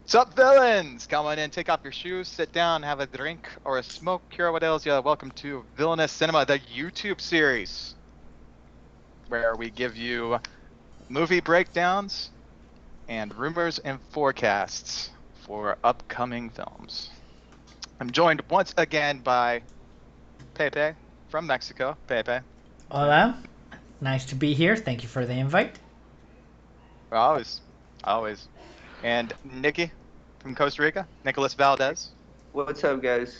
Sup, villains? Come on in, take off your shoes, sit down, have a drink or a smoke. Here, what else? Yeah, welcome to Villainous Cinema, the YouTube series, where we give you movie breakdowns and rumors and forecasts for upcoming films. I'm joined once again by Pepe from Mexico. Pepe. Hola, nice to be here. Thank you for the invite. Always, always. And Nicky from Costa Rica. Nicholas Valdez, What's up, guys?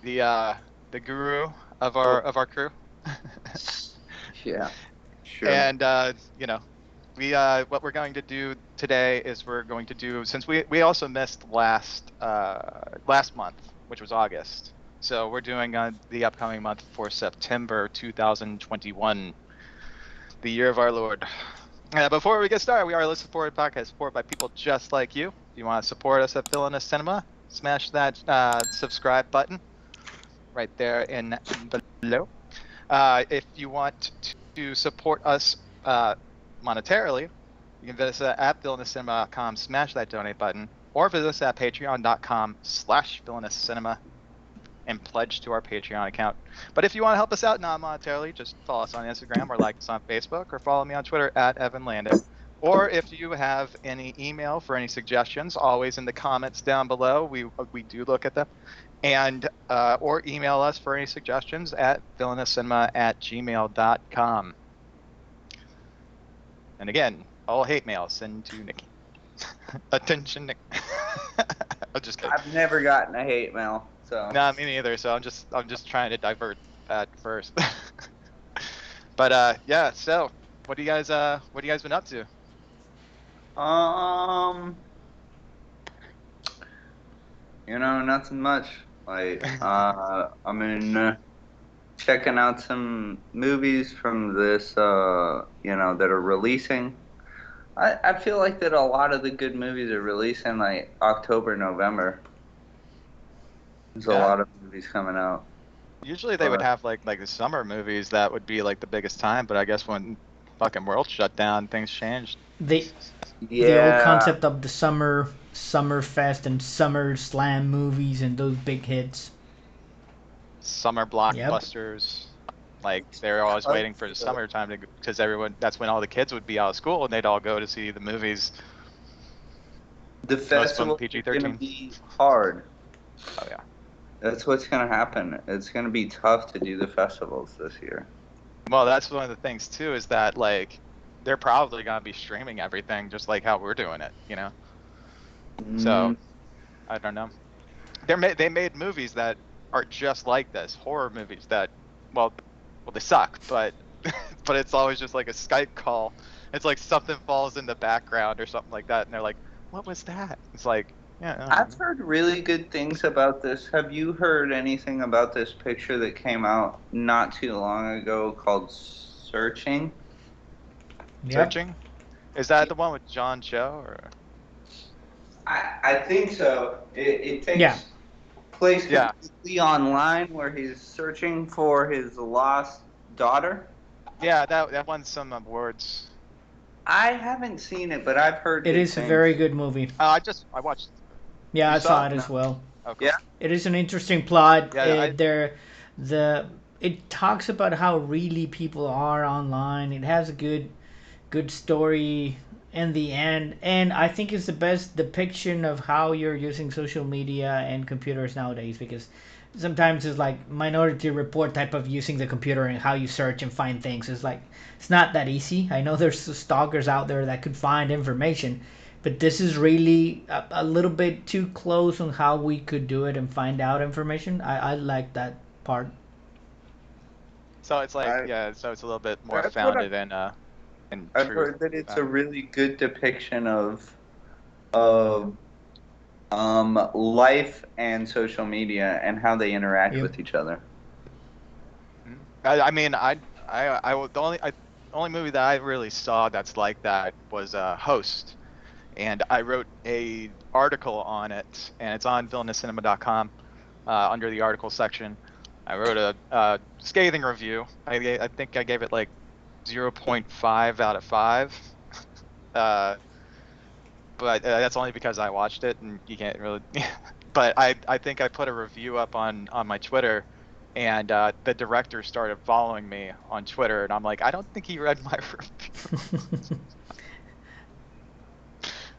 the uh, the guru of Oh, our crew. yeah, sure. And we what we're going to do today is we're going to do, since we also missed last month, which was August. So we're doing the upcoming month for September 2021, the year of our Lord. Before we get started, we are a listener-supported podcast supported by people just like you. If you want to support us at Villainous Cinema, smash that subscribe button right there in below. If you want to support us monetarily, you can visit us at villainouscinema.com, smash that donate button, or visit us at patreon.com/villainouscinema and pledge to our Patreon account. But if you want to help us out non-monetarily, just follow us on Instagram or like us on Facebook or follow me on Twitter at Evan Landon. Or if you have any email for any suggestions, always in the comments down below. We do look at them. And or email us for any suggestions at villainouscinema@gmail.com. And again, all hate mail send to Nicky. Attention, Nick. I'm just kidding. I've never gotten a hate mail, so. No, me neither. So I'm just trying to divert that first. But yeah. So what do you guys been up to? Nothing much. Like, I'm in checking out some movies from this, that are releasing. I feel like that a lot of the good movies are releasing like October, November. There's a lot of movies coming out. Usually they would have like the summer movies that would be like the biggest time, but I guess when fucking world shut down, things changed. The old concept of the summer fest and summer slam movies and those big hits. Summer blockbusters. Yep. Like they're always waiting for the summertime because that's when all the kids would be out of school and they'd all go to see the movies. The festival is going to be hard. Oh yeah. That's what's going to happen. It's going to be tough to do the festivals this year. Well, that's one of the things too, is that like they're probably going to be streaming everything just like how we're doing it, you know? So, I don't know. They made movies that are just like this, horror movies that, well, they suck, but but it's always just like a Skype call. It's like something falls in the background or something like that, and they're like, what was that? It's like, yeah. I've heard really good things about this. Have you heard anything about this picture that came out not too long ago called Searching? Yep. Searching? Is that the one with John Cho? Or? I think so. It takes place completely online where he's searching for his lost daughter. Yeah, that won some awards. I haven't seen it, but I've heard it is things. A very good movie. I watched. Yeah, I saw it as well. Okay. Yeah, it is an interesting plot. Yeah, it talks about how really people are online. It has a good story in the end, and I think it's the best depiction of how you're using social media and computers nowadays, because sometimes it's like Minority Report type of using the computer and how you search and find things. It's like it's not that easy. I know there's stalkers out there that could find information, but this is really a little bit too close on how we could do it and find out information. I like that part. So it's like so it's a little bit more founded in I've heard that it's a really good depiction of life and social media and how they interact with each other. I mean, the only movie that I really saw that's like that was Host, and I wrote a article on it, and it's on villainouscinema.com under the article section. I wrote a scathing review. I think I gave it like 0.5 out of 5. but that's only because I watched it, and you can't really. But I think I put a review up on my Twitter, and the director started following me on Twitter, and I'm like, I don't think he read my review.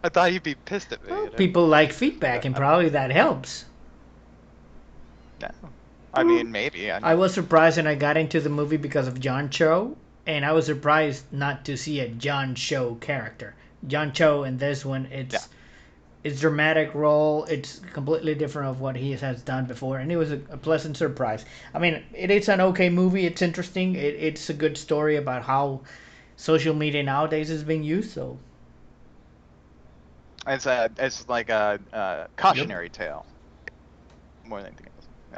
I thought he'd be pissed at me. Well, You know? people like feedback, and probably that helps. No. I mean, maybe. I was surprised when I got into the movie because of John Cho, and I was surprised not to see a John Cho character. John Cho in this one, Yeah. it's dramatic role. It's completely different of what he has done before, and it was a pleasant surprise. I mean, it is an okay movie. It's interesting. It's a good story about how social media nowadays is being used. So It's like a cautionary tale more than anything else. Yeah.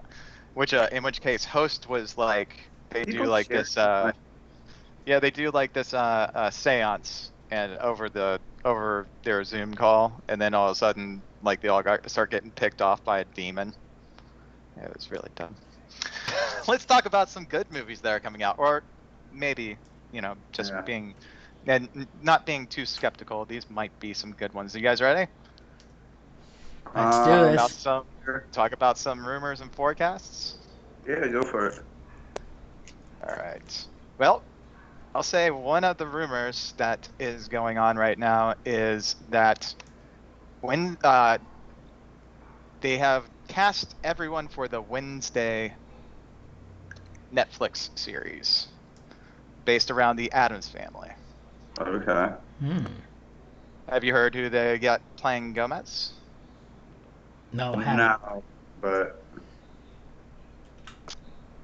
Which in which case, Host was like they do People like share this. too much. Yeah, they do like this seance and over their Zoom call, and then all of a sudden, like they all start getting picked off by a demon. It was really dumb. Let's talk about some good movies that are coming out, or maybe just Yeah. being and not being too skeptical. These might be some good ones. Are you guys ready? let's do About this. Sure. talk about some rumors and forecasts. Yeah, go for it. All right. Well, I'll say one of the rumors that is going on right now is that when they have cast everyone for the Wednesday Netflix series based around the Addams family. Okay. Have you heard who they got playing Gomez? No, I haven't. No, but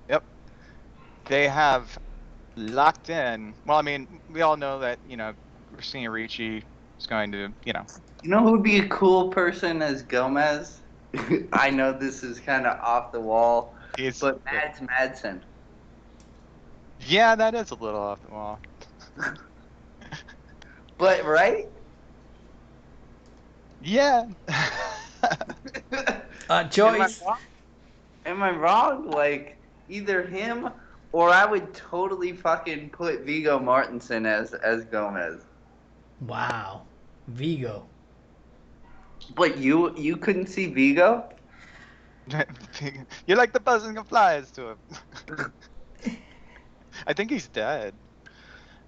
Yep. They have locked in. Well, I mean, we all know that, Christina Ricci is going to, you know who would be a cool person as Gomez? I know this is kind of off the wall, he's. but Mads Madsen. Yeah, that is a little off the wall. But right? Yeah. Choice. Am I wrong? Like either him or I would totally fucking put Viggo Mortensen as Gomez. Wow, Vigo. But you couldn't see Vigo? You like the buzzing of flies to him. I think he's dead.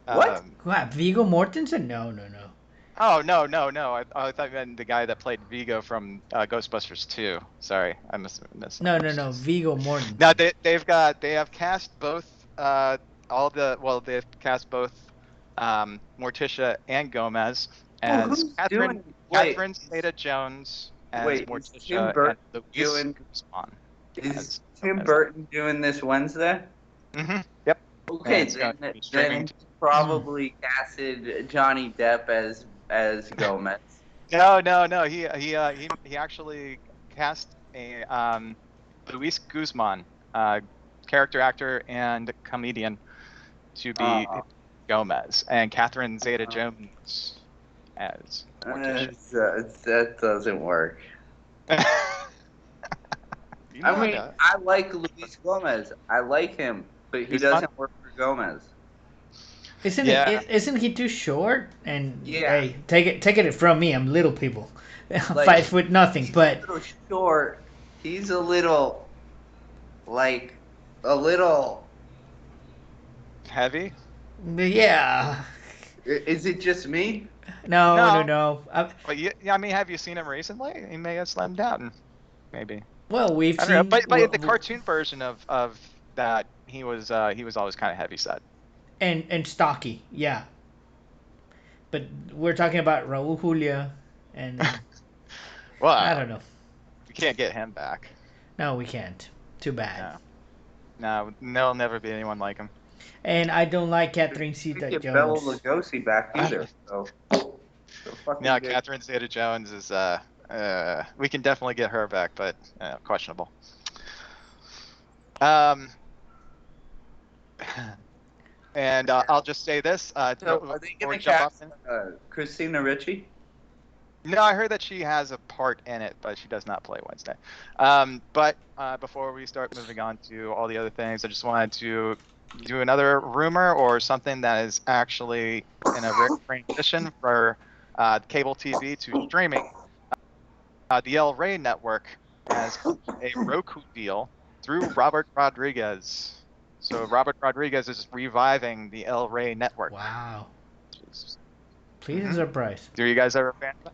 What? What? Vigo Mortensen? No, no, no. Oh, no, no, no. I thought you meant the guy that played Vigo from Ghostbusters 2. Sorry, I missed. No, no, no. Vigo Mortensen. No, they have cast both they've cast both Morticia and Gomez Well, as who's doing? Catherine Zeta-Jones as Wait. Is Tim Morticia and Burton Luis doing? Guzman Is as Tim Gomez. Burton doing this Wednesday? Yep. Okay, it's going to then, be streaming then he probably casted Johnny Depp as Gomez. No. He actually cast a Luis Guzman, character actor and comedian, to be Uh, Gomez, and Catherine Zeta-Jones as Morticia. that doesn't work. You know I mean, that. I like Luis Gomez. I like him, but he Guzman? doesn't work for Gomez. Yeah. Isn't he too short? And Yeah. hey, take it from me. I'm little people. I'm Like, 5 foot nothing, He's but a little short. He's a little, like, a little. Heavy? yeah. Is it just me? No, no, No. no. But I mean, have you seen him recently? He may have slimmed down, maybe. Well, we've I don't know, seen but in the cartoon version of that, he was always kind of heavy set. and stocky, yeah. But we're talking about Raul Julia, and Well, I don't know. you can't get him back. No, we can't. Too bad. No, there'll never be anyone like him. And I don't like Catherine We get Bela Zeta-Jones. Lugosi back either. So fucking No, good. Catherine Zeta-Jones is we can definitely get her back, but questionable. And I'll just say this. So are they before we gonna jump off cast in. Christina Ricci? No, I heard that she has a part in it, but she does not play Wednesday. But before we start moving on to all the other things, I just wanted to do another rumor or something that is actually in a transition for cable TV to streaming, the El Rey network has a Roku deal through Robert Rodriguez. So Robert Rodriguez is reviving the El Rey network. Wow. Pleasing Mm-hmm. surprise. Do you guys ever fan of that?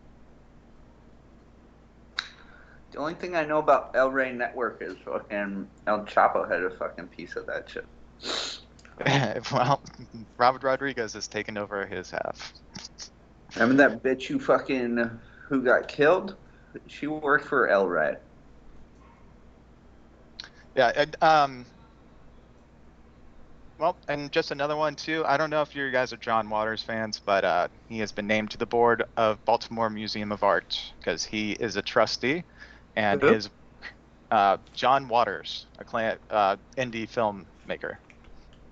The only thing I know about El Rey Network is fucking El Chapo had a fucking piece of that shit. Well, Robert Rodriguez has taken over his half. Remember that bitch who got killed? She worked for El Rey. Yeah, and well, and just another one too. I don't know if you guys are John Waters fans, but he has been named to the board of Baltimore Museum of Art because he is a trustee, and Who? his John Waters, a indie filmmaker,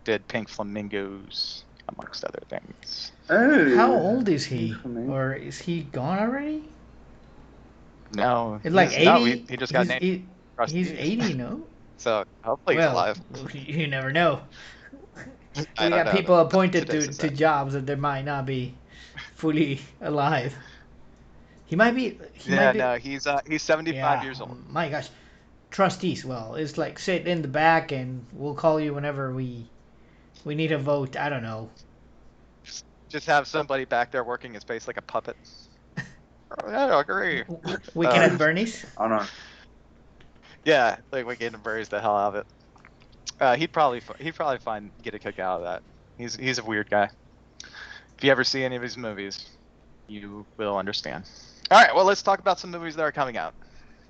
did Pink Flamingos amongst other things. Oh. How old is he? Or is he gone already? No, It's like 80? no, he just got named He's trustee. 80, no? So hopefully he's alive. You never know. I We don't got know. people appointed Today's to society. jobs that they might not be fully alive. He might be. No, he's 75 years old. My gosh, trustees. Well, it's like sit in the back and we'll call you whenever we need a vote. I don't know. Just have somebody back there working his face like a puppet. I don't agree. Weekend at Bernie's. Hold on. Yeah, like we can embrace the hell out of it. He'd probably get a kick out of that. He's a weird guy. If you ever see any of his movies, you will understand. All right, well, let's talk about some movies that are coming out.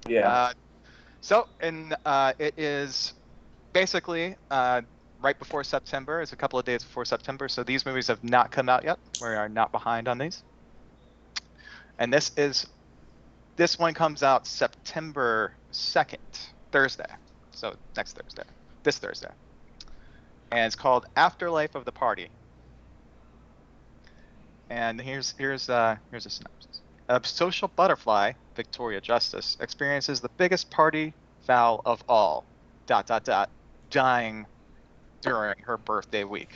Yeah. It is basically right before September. It's a couple of days before September, so these movies have not come out yet. We are not behind on these. And this one comes out September 2nd, Thursday. So next Thursday, this Thursday. And it's called Afterlife of the Party. And here's a synopsis. A social butterfly, Victoria Justice, experiences the biggest party foul of all, ... dying during her birthday week.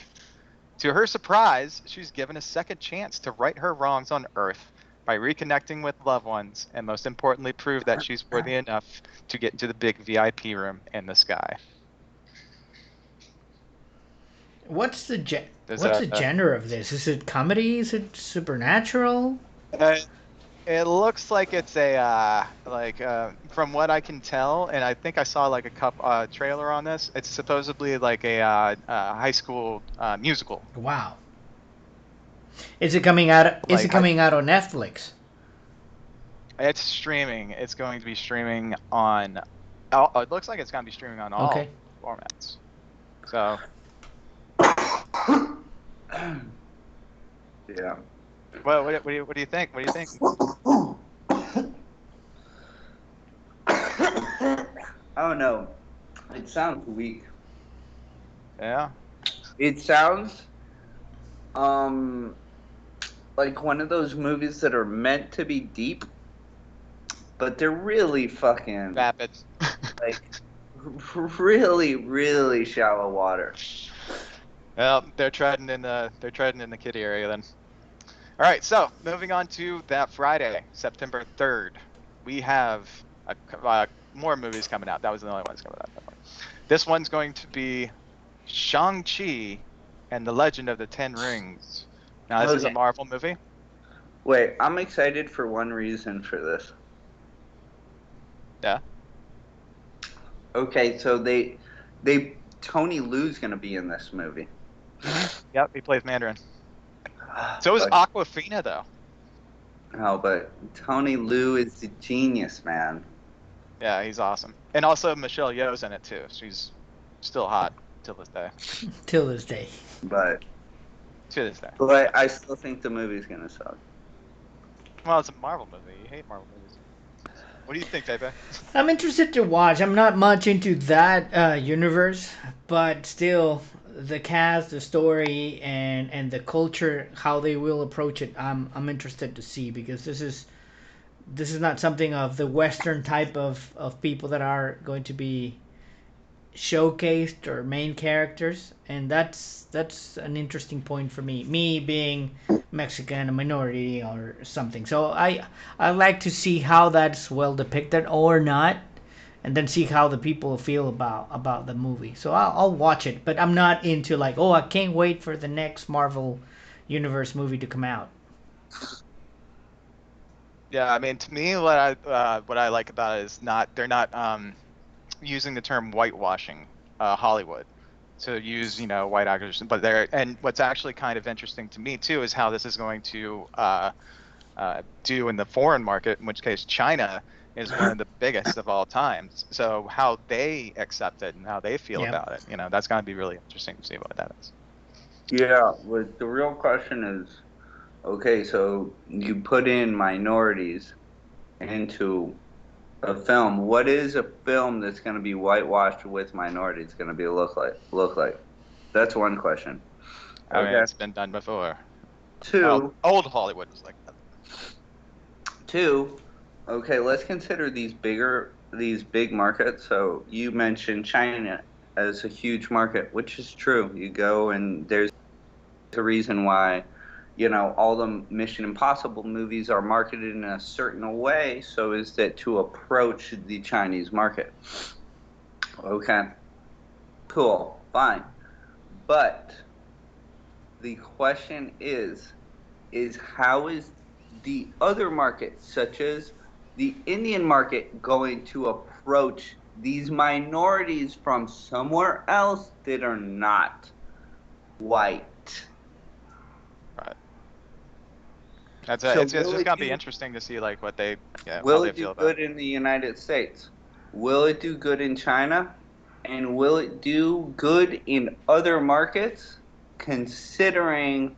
To her surprise, she's given a second chance to right her wrongs on Earth by reconnecting with loved ones, and most importantly, prove that she's worthy enough to get into the big VIP room in the sky. What's the genre of this? Is it comedy? Is it supernatural? It looks like it's a from what I can tell, and I think I saw like a trailer on this. It's supposedly like a high school musical. Wow. Is it coming out? Is it coming out on Netflix? It's streaming. It's going to be streaming on. It looks like it's going to be streaming on all formats. So. Yeah. Well, what do you think? What do you think? I don't know. It sounds weak. Yeah. It sounds like one of those movies that are meant to be deep, but they're really fucking vapid. Like really, really shallow water. Well, they're treading in the kiddie area then. All right, so moving on to that Friday, September 3rd, we have more movies coming out. That was the only ones coming out. This one's going to be Shang-Chi and the Legend of the Ten Rings. Now, this is a Marvel movie. Wait, I'm excited for one reason for this. Yeah. Okay, so Tony Lu's gonna be in this movie. Yep, he plays Mandarin. So is Aquafina, though. Oh, but Tony Lu is a genius, man. Yeah, he's awesome. And also Michelle Yeoh's in it, too. She's still hot till this day. Till this day. But to this day. But I still think the movie's gonna suck. Well, it's a Marvel movie. You hate Marvel movies. What do you think, Pepe? I'm interested to watch. I'm not much into that universe, but still, the cast, the story, and the culture, how they will approach it, I'm interested to see, because this is not something of the Western type of people that are going to be showcased or main characters, and that's an interesting point for me. Me being Mexican, a minority or something, so I like to see how that's well depicted or not, and then see how the people feel about the movie. So I'll watch it, but I'm not into like, oh, I can't wait for the next Marvel Universe movie to come out. Yeah, I mean, to me, what I like about it is not they're not using the term whitewashing Hollywood. So use, white actors, but and what's actually kind of interesting to me too is how this is going to do in the foreign market, in which case China is one of the biggest of all times. So how they accept it and how they feel Yeah. about it, that's going to be really interesting to see what that is. Yeah, but the real question is, okay, so you put in minorities into a film. What is a film that's going to be whitewashed with minorities going to be look like? Look like? That's one question. I mean, Okay. it's been done before. Two, Old Hollywood was like that. two. Okay, let's consider these big markets. So you mentioned China as a huge market, which is true. You go and there's a reason why, all the Mission Impossible movies are marketed in a certain way, so is that to approach the Chinese market. Okay, cool, fine. But the question is how is the other markets, such as the Indian market, going to approach these minorities from somewhere else that are not white? Right. It's So it's will just it gonna be do interesting to see like what they how will they it do feel about it. good in the United States? Will it do good in China? And will it do good in other markets, considering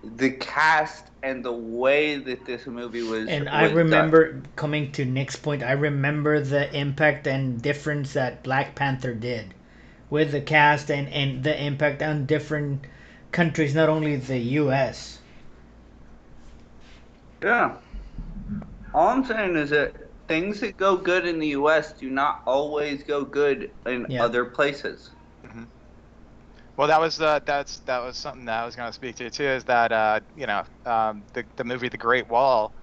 the cast and the way that this movie was And I was done? remember coming to Nick's point. I remember the impact and difference that Black Panther did with the cast and the impact on different countries, not only the U.S. Yeah. All I'm saying is that things that go good in the U.S. do not always go good in Yeah. other places. Hmm. Well, that was something that I was going to speak to too. Is that the movie The Great Wall,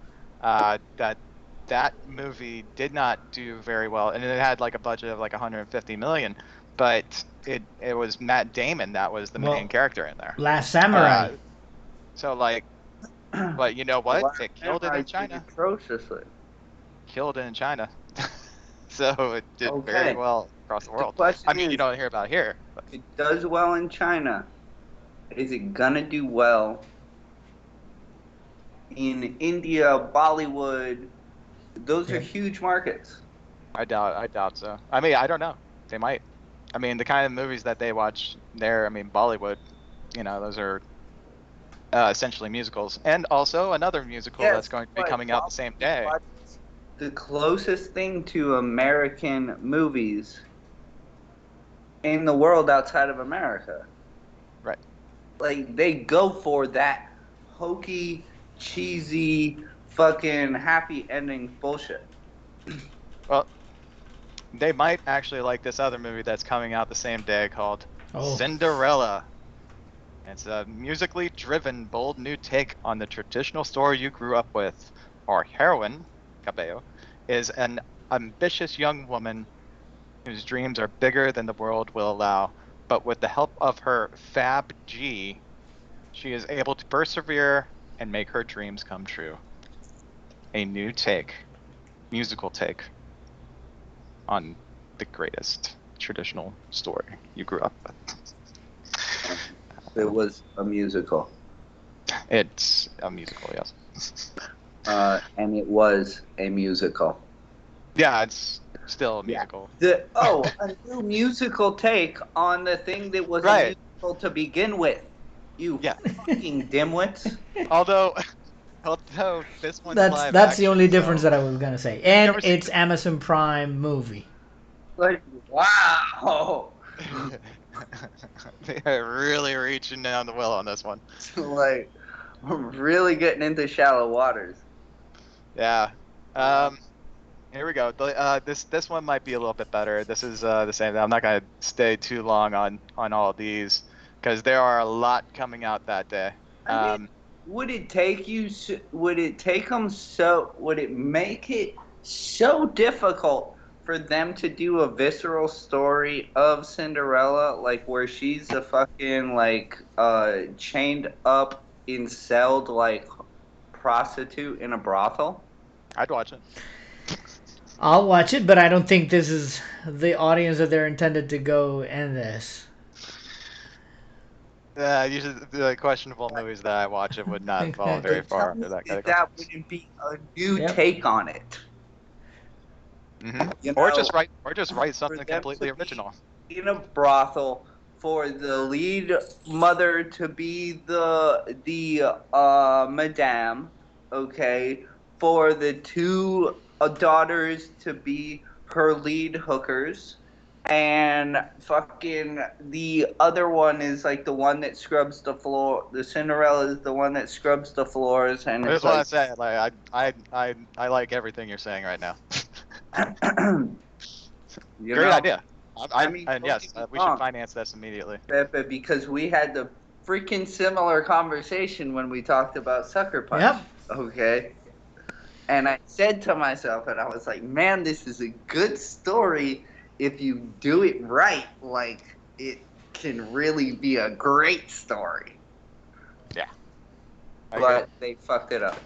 that movie did not do very well, and it had like a budget of like 150 million, but it was Matt Damon that was the main Well, character in there. Last Samurai. Uh, so like, but you know The what? Last It killed it Samurai in did China. atrociously. Killed it in China. So it did very Okay. well across the The world. I question mean, you is, don't hear about it here, but it does well in China. Is it gonna do well in India, Bollywood? Those are Yep. huge markets. I doubt so. I mean, I don't know. They might. I mean, the kind of movies that they watch there, I mean, Bollywood, those are essentially musicals. And also another musical that's Yes, going to be but coming out the Bollywood same is day. the closest thing to American movies in the world outside of America. Right. Like they go for that hokey, cheesy, fucking happy ending bullshit. Well, they might actually like this other movie that's coming out the same day called Oh, Cinderella. It's a musically driven, bold new take on the traditional story you grew up with. Our heroine, Cabello, is an ambitious young woman whose dreams are bigger than the world will allow. But with the help of her Fab G, she is able to persevere and make her dreams come true. A new take, musical take on the greatest traditional story you grew up with. It was a musical, It's a musical, yes. and it was a musical. Yeah, it's still a Yeah. musical. A new musical take on the thing that was a Right. musical to begin with. You Yeah. fucking dimwits. Although although this one's that's live that's the action, only difference so that I was gonna say. you And ever seen it's Amazon Prime movie. Like, wow. They're really reaching down the well on this one. Like, we're really getting into shallow waters. Yeah. Uh, Um Here we go. This one might be a little bit better. This is the same. I'm not gonna stay too long on all of these because there are a lot coming out that day. I mean, would it take you? Would it take them so? Would it make it so difficult for them to do a visceral story of Cinderella, like where she's a fucking like chained up, incelled like prostitute in a brothel? I'd watch it. I'll watch it, but I don't think this is the audience that they're intended to go in this. Usually the questionable movies that I watch it would not fall very far into that category. That wouldn't be a new take on it. Mm-hmm. Or just write something completely original. In a brothel, for the lead mother to be the madame, okay, for the two daughters to be her lead hookers, and fucking the other one is like the one that scrubs the floor. The Cinderella is the one that scrubs the floors, and I just want to say, like, I like everything you're saying right now. Great idea. I mean, and yes, we should finance this immediately. Pepe, because we had the freaking similar conversation when we talked about Sucker Punch. Yep. Okay. And I said to myself, and I was like, man, this is a good story. If you do it right, like, it can really be a great story. Yeah. But they fucked it up.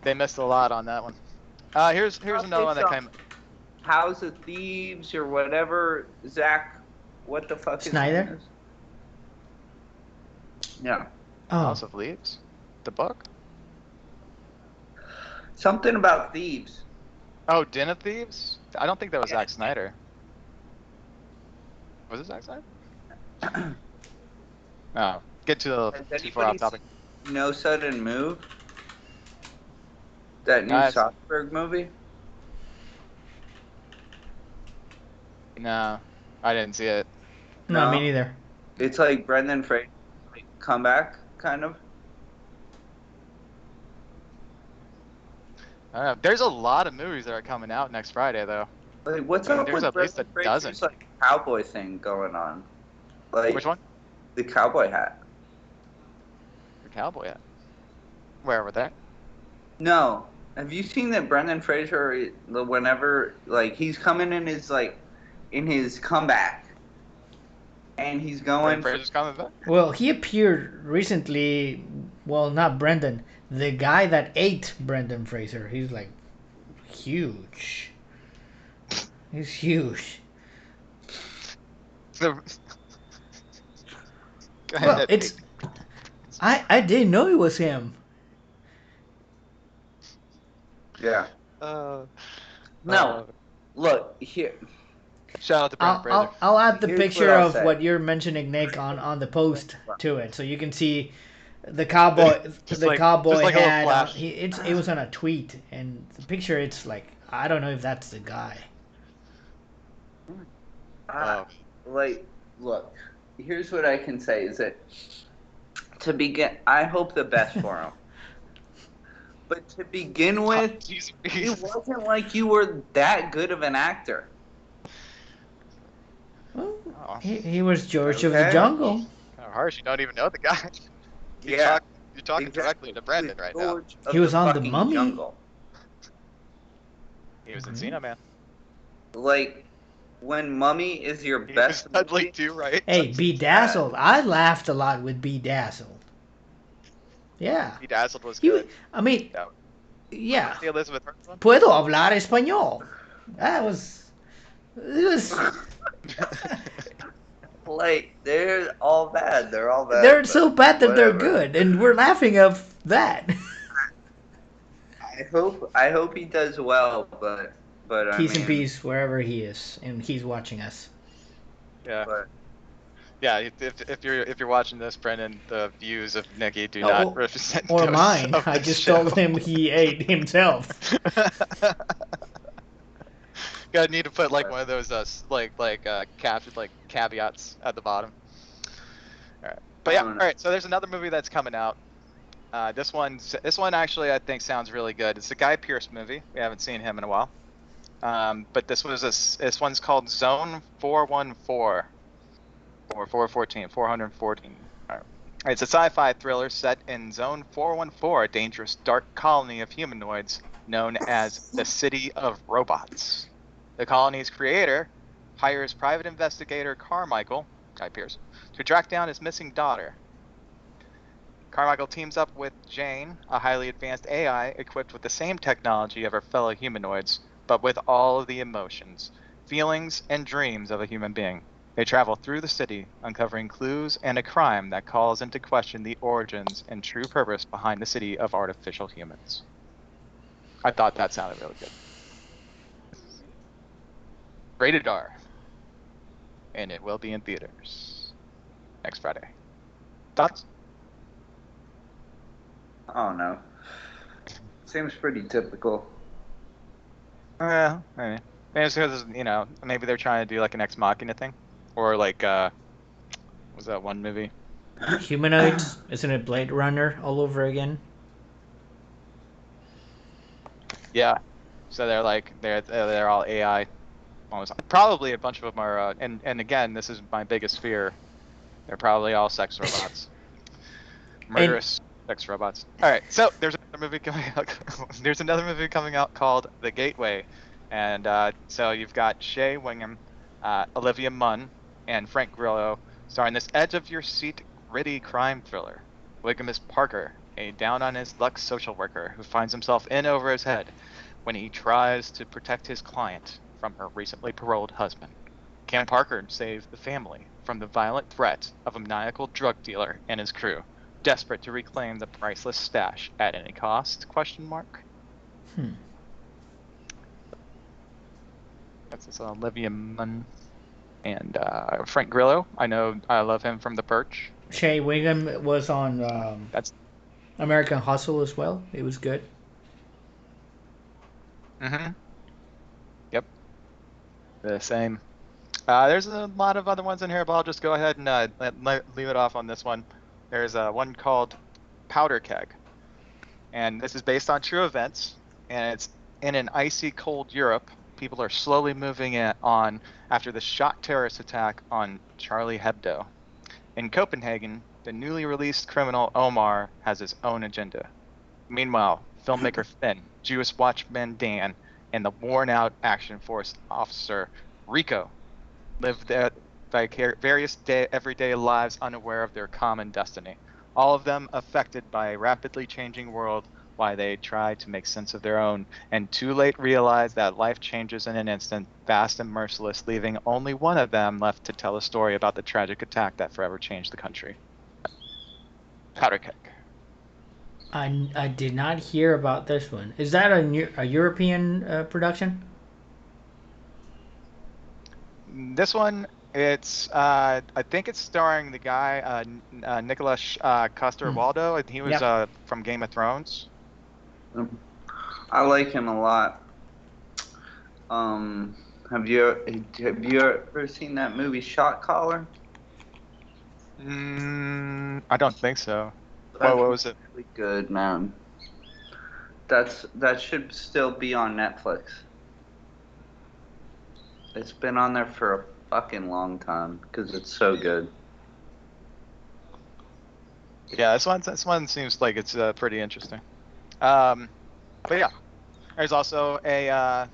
They missed a lot on that one. Here's another one that came. House of Thieves or whatever, Zach, what the fuck Snyder? Is yeah. House of Leaves? The book? Something about thieves. Oh, Den of Thieves? I don't think that was Zack Snyder. Was it Zack Snyder? Oh, get to the too far off topic. No Sudden Move? That new Soderbergh movie? No, I didn't see it. No, me neither. It's like Brendan Fraser comeback, kind of. There's a lot of movies that are coming out next Friday, though. Like, what's up with at least a dozen. There's like a cowboy thing going on. Like, which one? The cowboy hat. The cowboy hat. Where were they? No. Have you seen that Brendan Fraser, whenever, like, he's coming in his comeback, and he's going. Fraser's coming back? Well, he appeared recently. Well, not Brendan. The guy that ate Brendan Fraser. He's like huge. He's huge. Go ahead, well, it's. I didn't know it was him. Yeah. No. Look here. Shout out to Brendan Fraser. I'll add the picture of what you're mentioning, Nick, on the post to it, so you can see the cowboy. Cowboy hat. It was on a tweet, and the picture. It's like, I don't know if that's the guy. Like, look. Here's what I can say: is that to begin, I hope the best for him. But to begin with, it wasn't like you were that good of an actor. Well, he was George of the Jungle. How harsh! You don't even know the guy. You're talking directly to Brendan right now. He was on The Mummy. Jungle. He was in Cena Man. Like, when Mummy is your best movie. Dudley too, right? Hey, Bedazzled. I laughed a lot with Bedazzled. Yeah. Bedazzled was good. I mean, yeah. The Elizabeth one? Puedo hablar español. That was. It was. Like, they're all bad. They're all bad. They're so bad that they're good, and we're laughing of that. I hope he does well, but peace and peace wherever he is, and he's watching us. Yeah. Yeah, if you're watching this, Brendan, the views of Nicky do not represent or mine. I just told him he ate himself. Gotta need to put like one of those captions, like caveats at the bottom. All right, but yeah, all right. So there's another movie that's coming out. This one actually I think sounds really good. It's a Guy Pearce movie. We haven't seen him in a while. But this one's called Zone 414 or 414, 414. It's a sci-fi thriller set in Zone 414, a dangerous dark colony of humanoids known as the City of Robots. The colony's creator hires private investigator Carmichael, Guy Pearce, to track down his missing daughter. Carmichael teams up with Jane, a highly advanced AI equipped with the same technology of her fellow humanoids, but with all of the emotions, feelings, and dreams of a human being. They travel through the city, uncovering clues and a crime that calls into question the origins and true purpose behind the city of artificial humans. I thought that sounded really good. Rated R. And it will be in theaters next Friday. Thoughts? Oh no. Seems pretty typical. Yeah, I mean, maybe it's because, maybe they're trying to do like an Ex Machina thing. Or like, was that one movie? Humanoids? Isn't it Blade Runner all over again? Yeah. So they're like they're all AI. Almost probably a bunch of them are. And again, this is my biggest fear. They're probably all sex robots, And murderous sex robots. All right. So there's another movie coming out. There's another movie coming out called The Gateway, and so you've got Shea Wingham, Olivia Munn, and Frank Grillo starring this edge of your seat gritty crime thriller. Wiggum is Parker, a down on his luck social worker who finds himself in over his head when he tries to protect his client from her recently paroled husband. Can Parker save the family from the violent threat of a maniacal drug dealer and his crew, desperate to reclaim the priceless stash at any cost? Question mark. That's Olivia Munn and Frank Grillo. I love him from The Perch. Shea Wingham was on That's American Hustle as well. It was good. mm-hmm. Yep, the same. There's a lot of other ones in here, but I'll just go ahead and leave it off on this one. There's one called Powder Keg, and this is based on true events, and it's in an icy cold Europe. People are slowly moving on after the shot terrorist attack on Charlie Hebdo. In Copenhagen, the newly released criminal Omar has his own agenda. Meanwhile, filmmaker Finn, Jewish watchman Dan, and the worn-out action force officer Rico live their various everyday lives unaware of their common destiny. All of them affected by a rapidly changing world while they try to make sense of their own, and too late realize that life changes in an instant, fast and merciless, leaving only one of them left to tell a story about the tragic attack that forever changed the country. Powder Keg. I did not hear about this one. Is that a European production? This one, it's I think it's starring the guy Nicholas Coster-Waldau, and he was Yep. from Game of Thrones. I like him a lot. Have you ever seen that movie Shot Caller? I don't think so. That's What was it? really good, man. That should still be on Netflix. It's been on there for a fucking long time because it's so good. Yeah, this one seems like it's pretty interesting. But yeah, there's also a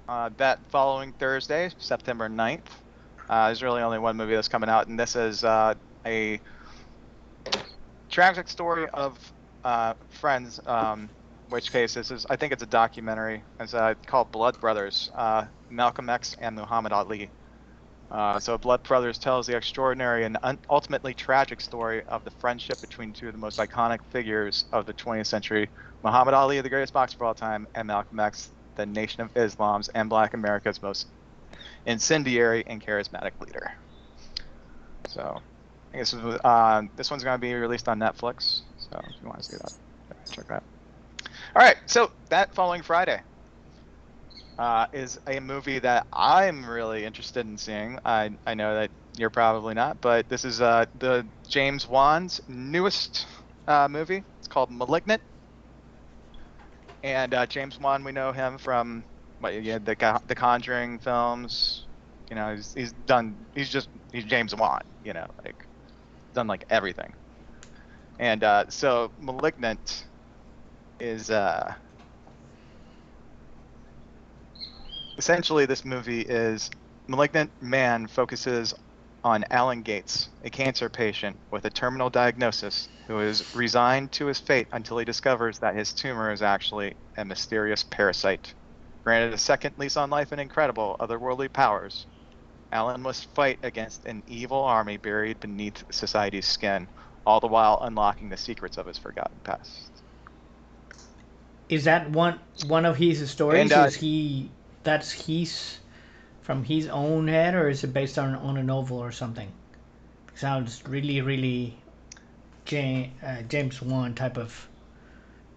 that following Thursday, September 9th. There's really only one movie that's coming out, and this is a tragic story of friends. Which case this is, I think it's a documentary. It's called Blood Brothers, Malcolm X and Muhammad Ali. So Blood Brothers tells the extraordinary and ultimately tragic story of the friendship between two of the most iconic figures of the 20th century, Muhammad Ali, the greatest boxer of all time, and Malcolm X, the Nation of Islam's and Black America's most incendiary and charismatic leader. So I guess this one's going to be released on Netflix. So if you want to see that, check that out. All right, so that following Friday is a movie that I'm really interested in seeing. I know that you're probably not, but this is the James Wan's newest movie. It's called *Malignant*, and James Wan, we know him from but yeah, the Conjuring films. You know, he's done. He's James Wan. You know, like done like everything. And so Malignant is essentially this movie is Malignant Man focuses on Alan Gates, a cancer patient with a terminal diagnosis who is resigned to his fate until he discovers that his tumor is actually a mysterious parasite. Granted a second lease on life and incredible otherworldly powers, Alan must fight against an evil army buried beneath society's skin, all the while unlocking the secrets of his forgotten past. Is that one of his And stories? Is he that's he's from his own head, or is it based on a novel or something? Sounds really James Wan type of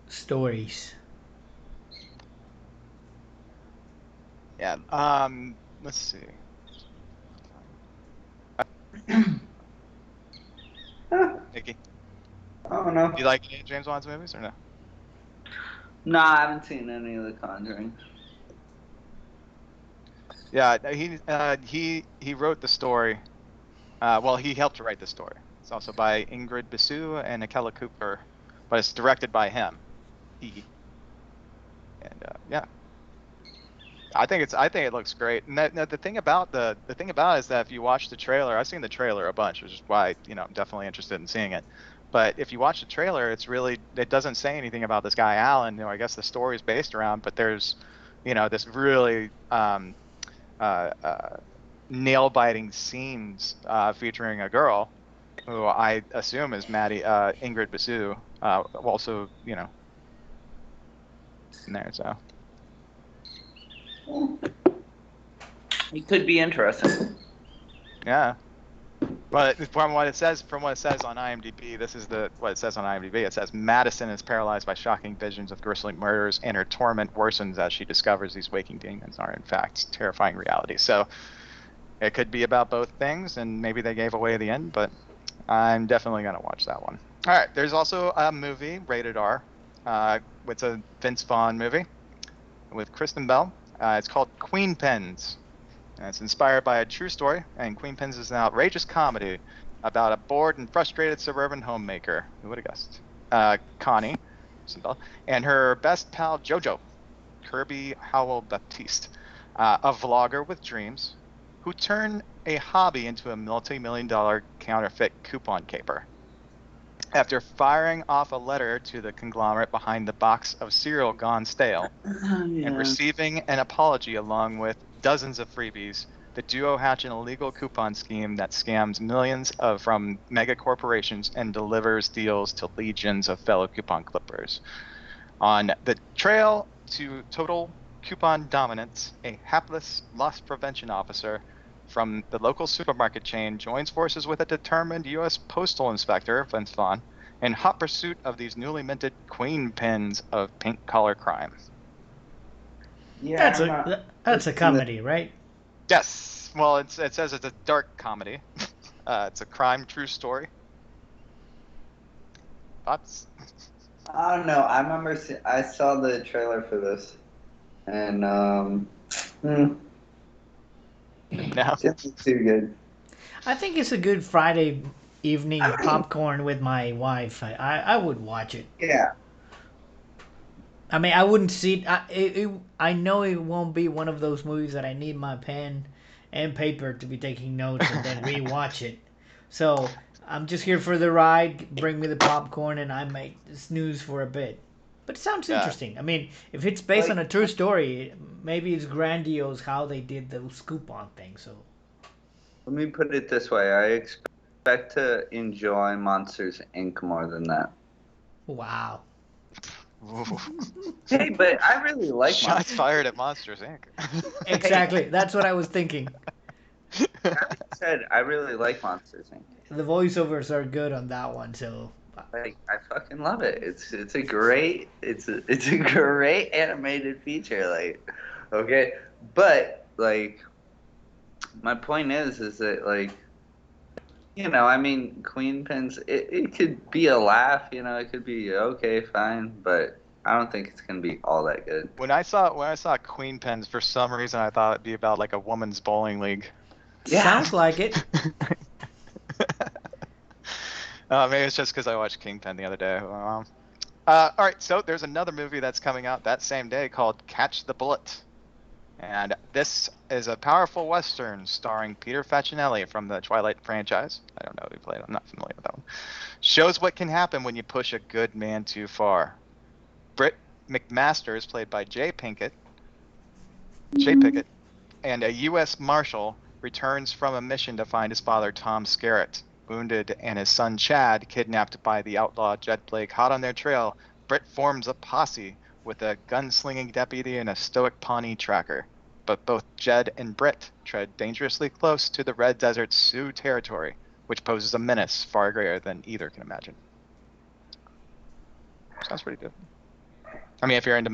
stories. yeah, let's see. Nicky, I don't know. do you like any of James Wan's movies or no? No, I haven't seen any of The Conjuring. Yeah, he wrote the story. Well, he helped write the story. It's also by Ingrid Bisou and Akela Cooper, but it's directed by him. He and yeah, I think it looks great. And the thing about the thing about it is that if you watch the trailer, I've seen the trailer a bunch, which is why I'm definitely interested in seeing it. But if you watch the trailer, it doesn't say anything about this guy Alan, who I guess the story is based around. But there's this really uh, uh, nail-biting scenes featuring a girl who I assume is Maddie Ingrid Basu, also in there. So It could be interesting. yeah, but from what it says on IMDb, this is what it says on IMDb. It says Madison is paralyzed by shocking visions of grisly murders, and her torment worsens as she discovers these waking demons are in fact terrifying reality. So it could be about both things, and maybe they gave away the end, but I'm definitely going to watch that one. All right, there's also a movie, rated R. It's a Vince Vaughn movie with Kristen Bell. It's called Queen Pins. And it's inspired by a true story, and Queen Pins is an outrageous comedy about a bored and frustrated suburban homemaker. Who would have guessed? Connie, Kristen Bell, and her best pal Jojo, Kirby Howell Baptiste, a vlogger with dreams who turn a hobby into a multi-million-dollar counterfeit coupon caper. After firing off a letter to the conglomerate behind the box of cereal gone stale and Yeah. receiving an apology along with dozens of freebies, the duo hatch an illegal coupon scheme that scams millions from mega corporations and delivers deals to legions of fellow coupon clippers. On the trail to total coupon dominance, a hapless loss prevention officer from the local supermarket chain joins forces with a determined U.S. postal inspector, Vince Vaughn, in hot pursuit of these newly minted queen pins of pink-collar crime. Yeah, I'm not. That's a comedy, right? Yes. Well, it says it's a dark comedy. It's a crime true story. Thoughts? I don't know. I remember I saw the trailer for this, and No. didn't look too good. I think it's a good Friday evening I mean, popcorn with my wife. I would watch it. yeah. I mean, I wouldn't see it. I know it won't be one of those movies that I need my pen and paper to be taking notes and then rewatch it. So I'm just here for the ride. Bring me the popcorn, and I might snooze for a bit. But it sounds Yeah. interesting. I mean, if it's based on Like, a true story, maybe it's grandiose how they did the coupon thing. So let me put it this way: I expect to enjoy Monsters Inc. more than that. wow. Ooh. Hey, but I really like Shots Monsters. fired at Monsters Inc. Exactly. That's what I was thinking. That being said, I really like Monsters Inc. The voiceovers are good on that one. So Like, I fucking love it. It's a great it's a great animated feature. Like, okay, but like my point is that like I mean, Queen Pins, it could be a laugh. It could be okay, fine, but I don't think it's gonna be all that good. When I saw Queen Pens, for some reason I thought it'd be about like a woman's bowling league. Yeah. Sounds like it. Maybe it's just because I watched Kingpin the other day. All right, so there's another movie that's coming out that same day called Catch the Bullet. And this is a powerful Western starring Peter Facinelli from the Twilight franchise. I don't know who he played. I'm not familiar with that one. Shows what can happen when you push a good man too far. Britt McMaster is played by Jay Pickett, and a U.S. Marshal returns from a mission to find his father, Tom Skerritt, wounded, and his son, Chad, kidnapped by the outlaw Jed Blake. Hot on their trail, Britt forms a posse with a gunslinging deputy and a stoic Pawnee tracker. But both Jed and Britt tread dangerously close to the Red Desert Sioux territory, which poses a menace far greater than either can imagine. Sounds pretty good. I mean, if you're into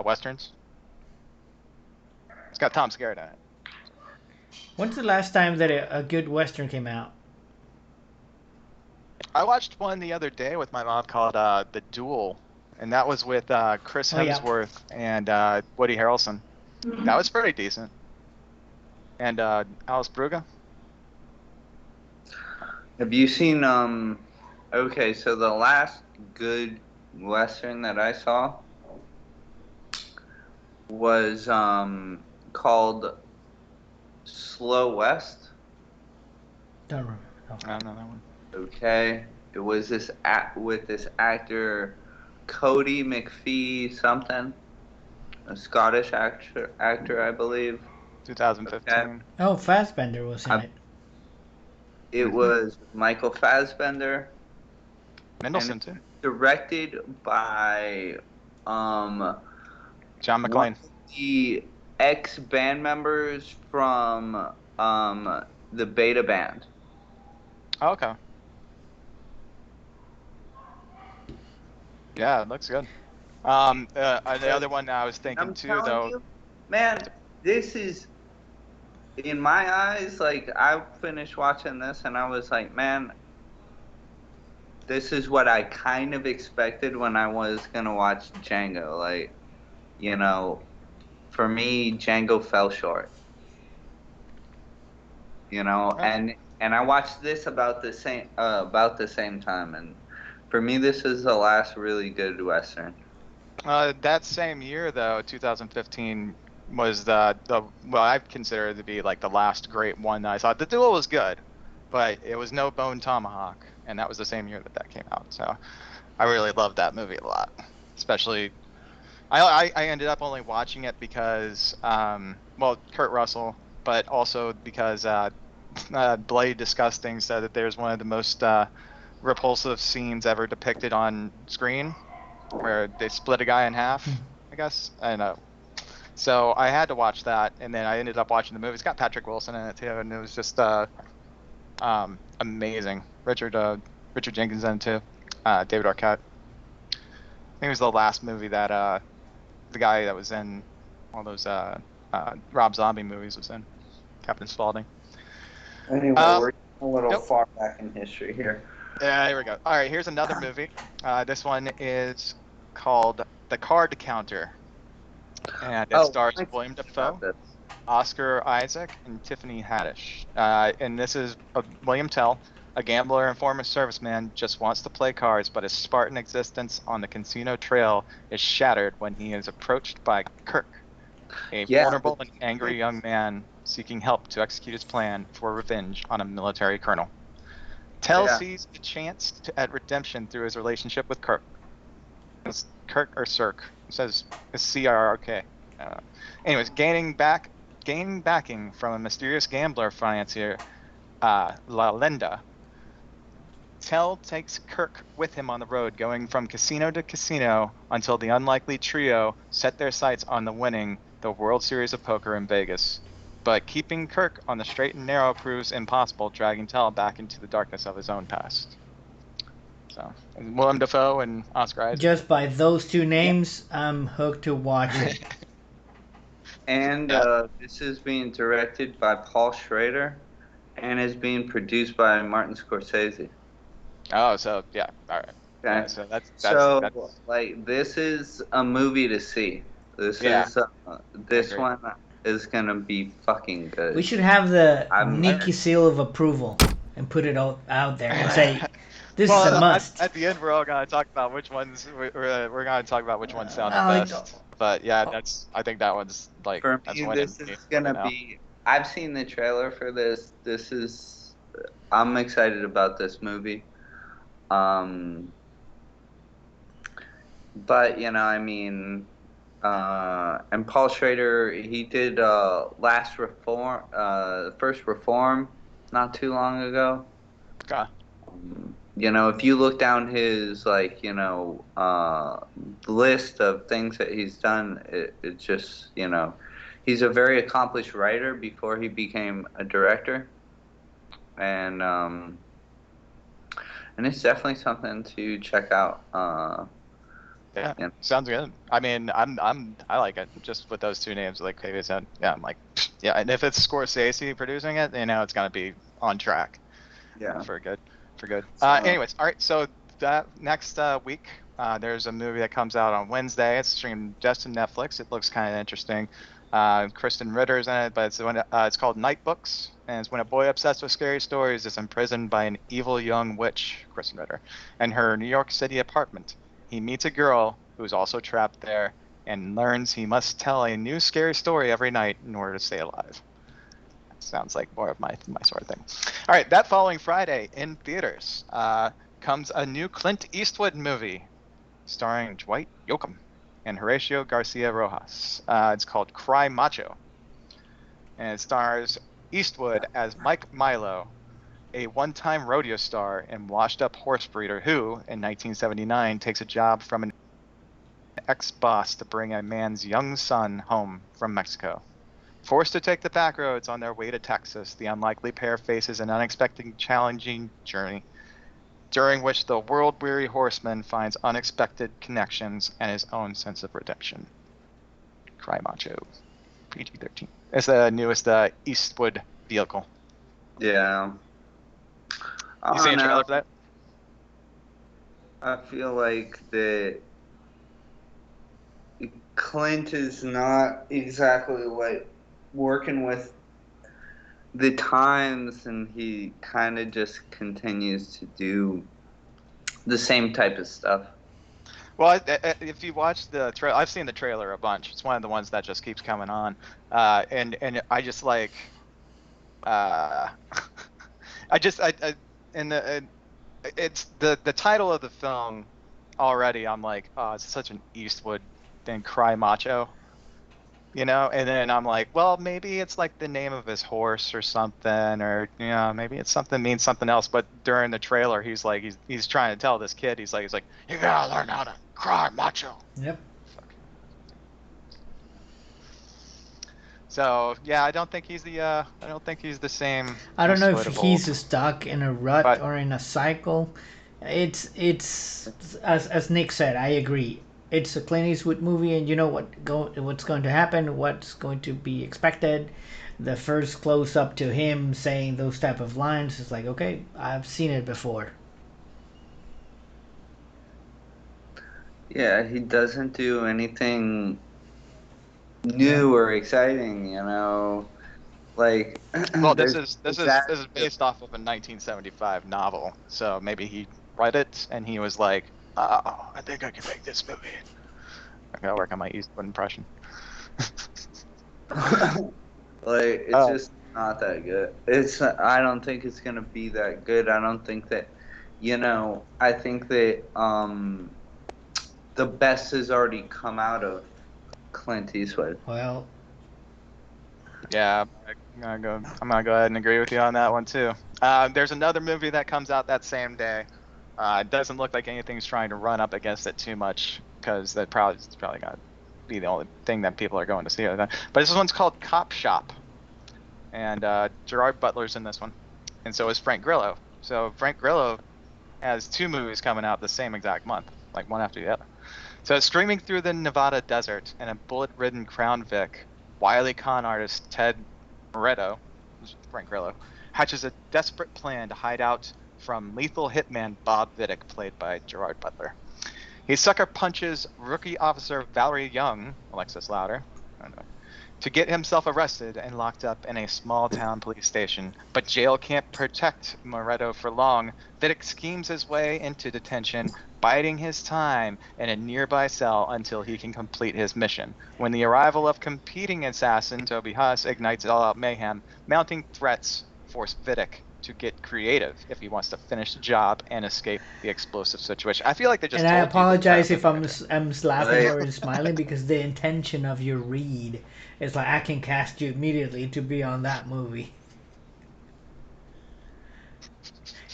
Westerns. It's got Tom Skerritt in it. When's the last time that a good Western came out? I watched one the other day with my mom called The Duel, and that was with Chris Oh, yeah. Hemsworth and Woody Harrelson. That was pretty decent. And Alice Brugge. Have you seen okay, so the last good Western that I saw was called Slow West. Don't remember. No. I don't know that one. Okay. It was with this actor Cody McPhee something. A Scottish actor, I believe. 2015. Okay. Oh, Fassbender was in it. It was Michael Fassbender. Mendelsohn too. Directed by John one McClane. of the ex-band members from the Beta Band. Oh, okay. Yeah, it looks good. The other one I was thinking I'm too, telling though. you, man, this is, in my eyes, like, I finished watching this and I was like, man, this is what I kind of expected when I was gonna watch Django. Like, you know, for me, Django fell short. You know, Yeah. and I watched this about the same time, and for me, this is the last really good Western. That same year, though, 2015 was the well, I consider it to be like the last great one that I saw. The Duel was good, but it was no Bone Tomahawk, and that was the same year that came out. So I really loved that movie a lot. Especially, I ended up only watching it because well, Kurt Russell, but also because Bloody Disgusting said that there's one of the most repulsive scenes ever depicted on screen, where they split a guy in half, I guess. I don't know. So I had to watch that, and then I ended up watching the movie. It's got Patrick Wilson in it too, and it was just amazing. Richard Jenkins in it too. David Arquette. I think it was the last movie that the guy that was in all those Rob Zombie movies was in. Captain Spaulding. Anyway, we're a little far back in history here. Yeah, here we go. All right, here's another movie. This one is called The Card Counter, and it stars William Dafoe, Oscar Isaac, and Tiffany Haddish. And this is William Tell, a gambler and former serviceman, just wants to play cards, but his Spartan existence on the casino trail is shattered when he is approached by Kirk, a vulnerable and angry young man seeking help to execute his plan for revenge on a military colonel. Tell sees a chance at redemption through his relationship with Kirk. It's Kirk or Cirque. It says it's CRRK. Anyways, gaining backing from a mysterious gambler financier, La Lenda. Tell takes Kirk with him on the road, going from casino to casino until the unlikely trio set their sights on winning the World Series of Poker in Vegas. But keeping Kirk on the straight and narrow proves impossible, dragging Tell back into the darkness of his own past. So, Willem Dafoe and Oscar Isaac. Just by those two names, I'm hooked to watch it. And this is being directed by Paul Schrader, and is being produced by Martin Scorsese. Oh, so yeah, all right. Okay. So that's So, like, this is a movie to see. This yeah, is I this agree. one is gonna be fucking We good. should have the I'm Nicky seal of approval and put it out there and say, this is a Well, must. at the end, we're all gonna talk about which ones we're gonna talk about which ones sound the Well, best. But yeah, I think that one's like for that's me. winning This is me right gonna now. be. I've seen the trailer for this. This is. I'm excited about this movie. Um, but I mean, and Paul Schrader, he did first Reform, not too long ago. Okay. If you look down his list of things that he's done, it's just he's a very accomplished writer before he became a director, and it's definitely something to check out. Yeah, You know, sounds good. I mean, I like it just with those two names, like Pepe said. Yeah, I'm like, yeah, and if it's Scorsese producing it, it's gonna be on track yeah. for good, for good. So Anyways, all right. So that next week, there's a movie that comes out on Wednesday. It's streamed just on Netflix. It looks kind of interesting. Kristen Ritter's in it, but it's called Night Books, and it's when a boy obsessed with scary stories is imprisoned by an evil young witch, Kristen Ritter, in her New York City apartment. He meets a girl who's also trapped there and learns he must tell a new scary story every night in order to stay alive. That sounds like more of my sort of thing. All right, that following Friday in theaters comes a new Clint Eastwood movie starring Dwight Yoakam and Horatio Garcia Rojas. It's called Cry Macho, and it stars Eastwood as Mike Milo, a one-time rodeo star and washed-up horse breeder who, in 1979, takes a job from an ex-boss to bring a man's young son home from Mexico. Forced to take the back roads on their way to Texas, the unlikely pair faces an unexpected, challenging journey, during which the world-weary horseman finds unexpected connections and his own sense of redemption. Cry Macho, PG-13. It's the newest Eastwood vehicle. yeah, You I seen don't a trailer know. for that? I feel like that Clint is not exactly like working with the times, and he kind of just continues to do the same type of stuff. Well, if you watch the trailer, I've seen the trailer a bunch. It's one of the ones that just keeps coming on, and I just like, uh, I just I and the and it's the title of the film already. I'm like, oh, it's such an Eastwood thing, Cry Macho, And then I'm like, well, maybe it's like the name of his horse or something, or maybe it's something means something else. But during the trailer, he's like, he's trying to tell this kid, he's like, you gotta learn how to cry macho. Yep. Fuck. So yeah, I don't think he's the same I don't know if Eastwood of old. he's stuck in a rut But or in a cycle. It's as Nick said. I agree. It's a Clint Eastwood movie, and you know what's going to happen, what's going to be expected. The first close up to him saying those type of lines is like, okay, I've seen it before. Yeah, he doesn't do anything Yeah. new or exciting. Like well, there's this is based off of a 1975 novel. So maybe he read it and he was like, oh, I think I can make this movie. I gotta work on my Eastwood impression. like it's Oh, just not that good. I don't think it's gonna be that good. I don't think that I think that the best has already come out of Clint Eastwood. Well, yeah, I'm gonna go ahead and agree with you on that one too. There's another movie that comes out that same day. It doesn't look like anything's trying to run up against it too much because it's probably gonna be the only thing that people are going to see. But this one's called Cop Shop, and Gerard Butler's in this one, and so is Frank Grillo. So Frank Grillo has two movies coming out the same exact month, like one after the other. So streaming through the Nevada desert in a bullet-ridden Crown Vic, wily con artist Ted Moretto, who's Frank Grillo, hatches a desperate plan to hide out from lethal hitman Bob Vidic, played by Gerard Butler. He sucker punches rookie officer Valerie Young, Alexis Louder, I don't know, to get himself arrested and locked up in a small town police station. But jail can't protect Moretto for long. Vidic schemes his way into detention, biding his time in a nearby cell until he can complete his mission. When the arrival of competing assassin Toby Huss ignites all-out mayhem, mounting threats force Vidic to get creative if he wants to finish the job and escape the explosive situation. I feel like they just And I told you the entire apologize if movie right there. I'm laughing Right. or smiling because the intention of your read is like I can cast you immediately to be on that movie.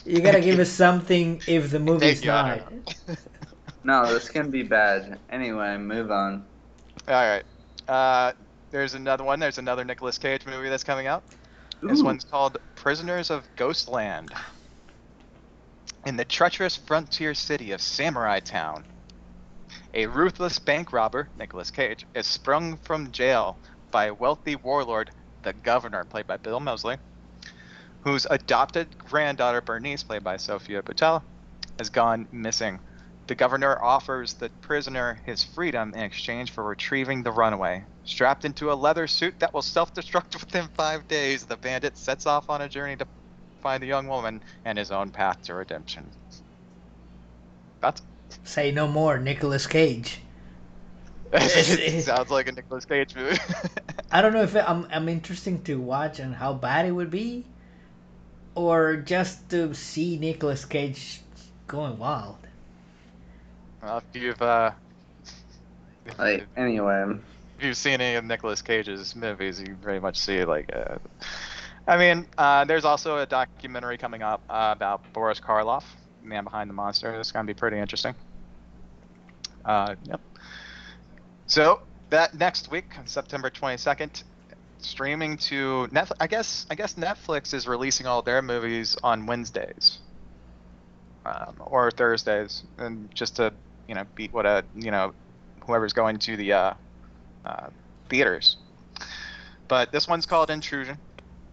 You gotta Thank give you. us something if the Thank movie's you. I not. don't know. No, this can be bad. Anyway, move on. All right. Uh, there's another one. There's another Nicolas Cage movie that's coming out. This Ooh. one's called Prisoners of Ghostland. In the treacherous frontier city of Samurai Town, a ruthless bank robber, Nicolas Cage, is sprung from jail by a wealthy warlord, the Governor, played by Bill Moseley, whose adopted granddaughter, Bernice, played by Sophia Boutella, has gone missing. The Governor offers the prisoner his freedom in exchange for retrieving the runaway. Strapped into a leather suit that will self-destruct within 5 days, the bandit sets off on a journey to find the young woman and his own path to redemption. That's Say no more, Nicolas Cage. it sounds like a Nicolas Cage movie. I don't know if I'm interesting to watch and how bad it would be, or just to see Nicolas Cage going wild. Well, Like, anyway. if you've seen any of Nicolas Cage's movies, you very much see like. I mean, there's also a documentary coming up about Boris Karloff, Man Behind the Monster. It's gonna be pretty interesting. Yep. So that next week, September 22nd, streaming to Netflix. I guess Netflix is releasing all their movies on Wednesdays, or Thursdays, and just to beat what whoever's going to the theaters. But this one's called Intrusion,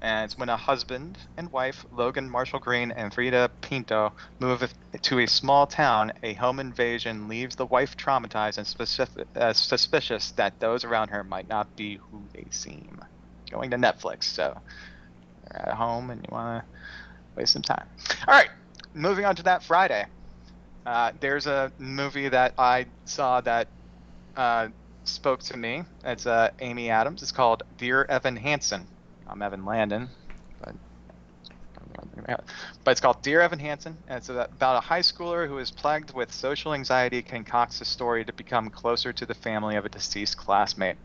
and it's when a husband and wife, Logan Marshall Green and Frida Pinto, move to a small town. A home invasion leaves the wife traumatized and suspicious that those around her might not be who they seem. Going to Netflix, so you're at home and you want to waste some time. All right, moving on to that Friday. There's a movie that I saw that spoke to me. It's Amy Adams. It's called Dear Evan Hansen. I'm Evan Landon, but it's called Dear Evan Hansen, and it's about a high schooler who is plagued with social anxiety concocts a story to become closer to the family of a deceased classmate.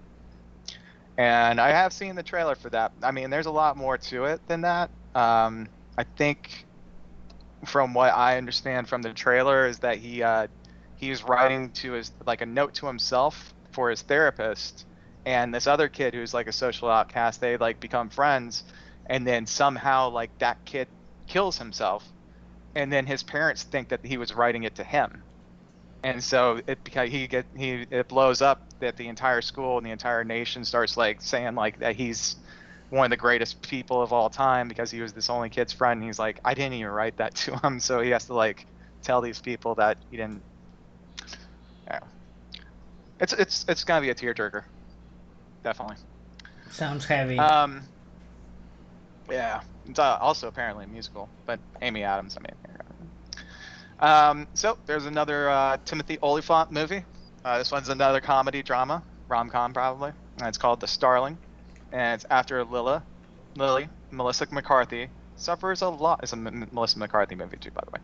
And I have seen the trailer for that. I mean, there's a lot more to it than that. I think, from what I understand from the trailer, is that he's writing to his like a note to himself for his therapist, and this other kid who's like a social outcast. They like become friends, and then somehow like that kid kills himself, and then his parents think that he was writing it to him. And so it blows up that the entire school and the entire nation starts like saying like that he's one of the greatest people of all time because he was this only kid's friend. And he's like, I didn't even write that to him, so he has to like tell these people that he didn't. Yeah. It's gonna be a tearjerker, definitely. Sounds heavy. Yeah, it's also apparently a musical, but Amy Adams, I mean. So there's another Timothy Olyphant movie. This one's another comedy drama, rom-com probably. And it's called The Starling, and it's after Lily, Melissa McCarthy suffers a loss. It's a Melissa McCarthy movie too, by the way.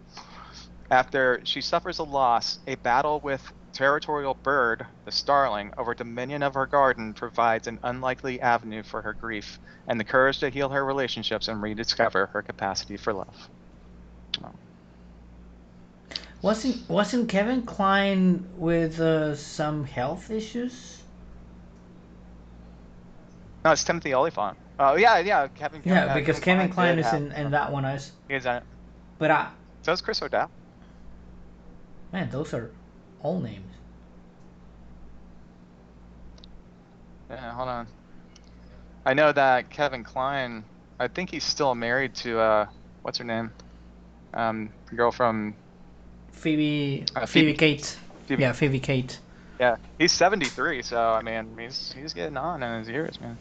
After she suffers a loss, a battle with territorial bird, the starling, over dominion of her garden provides an unlikely avenue for her grief and the courage to heal her relationships and rediscover her capacity for love. Oh. Wasn't Kevin Kline with some health issues? No, it's Timothy Olyphant. Oh yeah, Yeah, because Kevin Kline did is have in that one. he's in it. But So is Chris O'Dowd. man, those are all names. Yeah, hold on. I know that Kevin Kline. I think he's still married to what's her name? Girl from Phoebe Cates. Phoebe. Yeah, Phoebe Cates. Yeah, he's 73, so I mean, he's getting on in his years, man.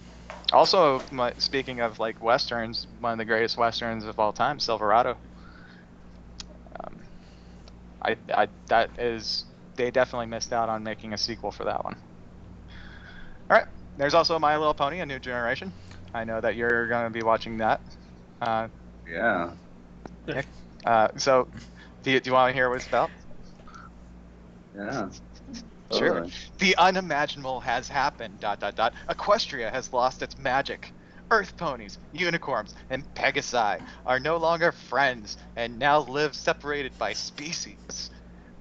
Also, speaking of like westerns, one of the greatest westerns of all time, Silverado. They definitely missed out on making a sequel for that one. All right, there's also My Little Pony: A New Generation. I know that you're going to be watching that. Yeah. Nick. So, do you want to hear what it's about? Yeah. Sure. Totally. The unimaginable has happened. ... Equestria has lost its magic. Earth ponies, unicorns, and pegasi are no longer friends and now live separated by species.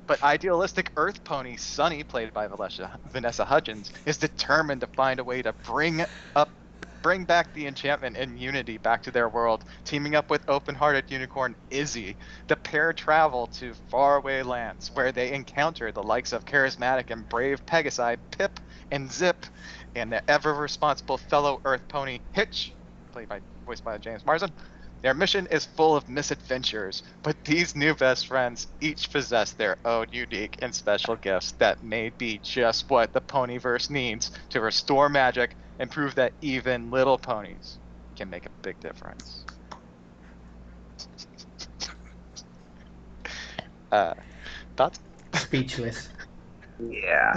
But idealistic Earth pony Sunny, played by Vanessa Hudgens, is determined to find a way to bring back the enchantment and unity back to their world. Teaming up with open-hearted unicorn Izzy, the pair travel to faraway lands where they encounter the likes of charismatic and brave Pegasi Pip and Zip, and the ever-responsible fellow Earth pony Hitch, voiced by James Marsden. Their mission is full of misadventures, but these new best friends each possess their own unique and special gifts that may be just what the Ponyverse needs to restore magic and prove that even little ponies can make a big difference. Thoughts? Speechless. Yeah.